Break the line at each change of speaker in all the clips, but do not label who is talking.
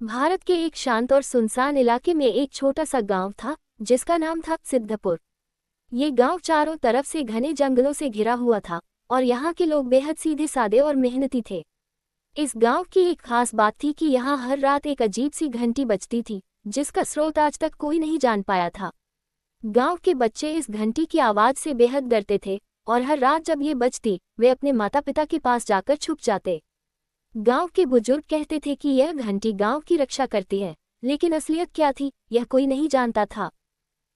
भारत के एक शांत और सुनसान इलाके में एक छोटा सा गांव था जिसका नाम था सिद्धपुर। ये गांव चारों तरफ से घने जंगलों से घिरा हुआ था और यहाँ के लोग बेहद सीधे सादे और मेहनती थे। इस गांव की एक खास बात थी कि यहाँ हर रात एक अजीब सी घंटी बजती थी जिसका स्रोत आज तक कोई नहीं जान पाया था। गांव के बच्चे इस घंटी की आवाज से बेहद डरते थे और हर रात जब ये बजती वे अपने माता पिता के पास जाकर छुप जाते। गांव के बुजुर्ग कहते थे कि यह घंटी गांव की रक्षा करती है, लेकिन असलियत क्या थी यह कोई नहीं जानता था।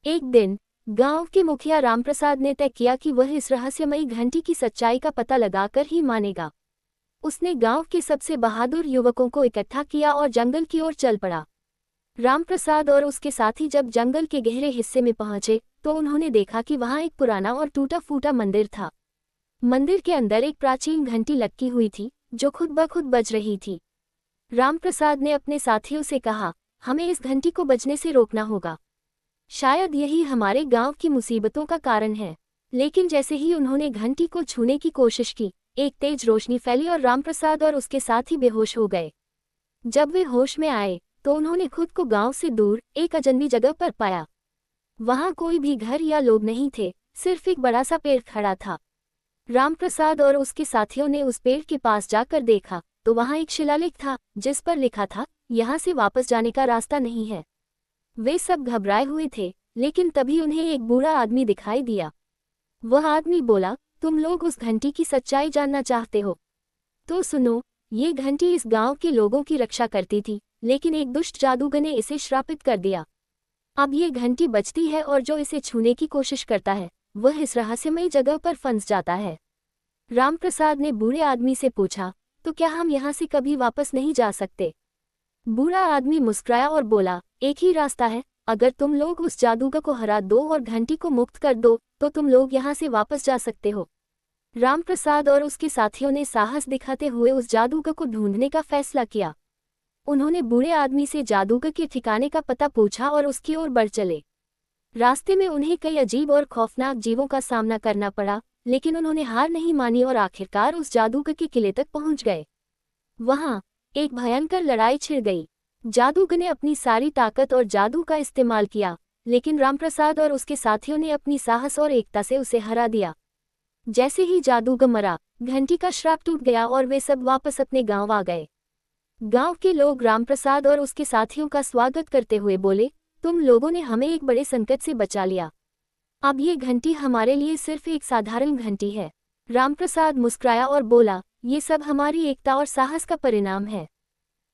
एक दिन गांव के मुखिया रामप्रसाद ने तय किया कि वह इस रहस्यमयी घंटी की सच्चाई का पता लगाकर ही मानेगा। उसने गांव के सबसे बहादुर युवकों को इकट्ठा किया और जंगल की ओर चल पड़ा। रामप्रसाद और उसके साथी जब जंगल के गहरे हिस्से में पहुंचे तो उन्होंने देखा कि वहां एक पुराना और टूटा फूटा मंदिर था। मंदिर के अंदर एक प्राचीन घंटी लटकी हुई थी जो खुद ब खुद बज रही थी। रामप्रसाद ने अपने साथियों से कहा, हमें इस घंटी को बजने से रोकना होगा। शायद यही हमारे गांव की मुसीबतों का कारण है। लेकिन जैसे ही उन्होंने घंटी को छूने की कोशिश की, एक तेज रोशनी फैली और रामप्रसाद और उसके साथी बेहोश हो गए। जब वे होश में आए तो उन्होंने खुद को गांव से दूर एक अजनबी जगह पर पाया। वहां कोई भी घर या लोग नहीं थे, सिर्फ एक बड़ा सा पेड़ खड़ा था। रामप्रसाद और उसके साथियों ने उस पेड़ के पास जाकर देखा तो वहां एक शिलालेख था जिस पर लिखा था, यहाँ से वापस जाने का रास्ता नहीं है। वे सब घबराए हुए थे, लेकिन तभी उन्हें एक बूढ़ा आदमी दिखाई दिया। वह आदमी बोला, तुम लोग उस घंटी की सच्चाई जानना चाहते हो तो सुनो। ये घंटी इस गांव के लोगों की रक्षा करती थी, लेकिन एक दुष्ट जादूगर ने इसे श्रापित कर दिया। अब ये घंटी बजती है और जो इसे छूने की कोशिश करता है वह इस रहस्यमयी जगह पर फंस जाता है। रामप्रसाद ने बूढ़े आदमी से पूछा, तो क्या हम यहाँ से कभी वापस नहीं जा सकते? बूढ़ा आदमी मुस्कुराया और बोला, एक ही रास्ता है, अगर तुम लोग उस जादूगर को हरा दो और घंटी को मुक्त कर दो तो तुम लोग यहाँ से वापस जा सकते हो। रामप्रसाद और उसके साथियों ने साहस दिखाते हुए उस जादूगर को ढूंढने का फैसला किया। उन्होंने बूढ़े आदमी से जादूगर के ठिकाने का पता पूछा और उसकी ओर बढ़ चले। रास्ते में उन्हें कई अजीब और खौफनाक जीवों का सामना करना पड़ा, लेकिन उन्होंने हार नहीं मानी और आखिरकार उस जादूगर के किले तक पहुंच गए। वहां एक भयंकर लड़ाई छिड़ गई। जादूगर ने अपनी सारी ताकत और जादू का इस्तेमाल किया, लेकिन रामप्रसाद और उसके साथियों ने अपनी साहस और एकता से उसे हरा दिया। जैसे ही जादूगर मरा, घंटी का श्राप टूट गया और वे सब वापस अपने गांव आ गए। गांव के लोग रामप्रसाद और उसके साथियों का स्वागत करते हुए बोले, तुम लोगों ने हमें एक बड़े संकट से बचा लिया। अब ये घंटी हमारे लिए सिर्फ एक साधारण घंटी है। रामप्रसाद मुस्कुराया और बोला, ये सब हमारी एकता और साहस का परिणाम है।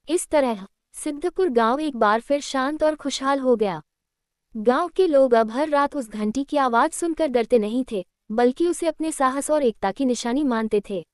इस तरह सिद्धपुर गांव एक बार फिर शांत और खुशहाल हो गया। गांव के लोग अब हर रात उस घंटी की आवाज सुनकर डरते नहीं थे, बल्कि उसे अपने साहस और एकता की निशानी मानते थे।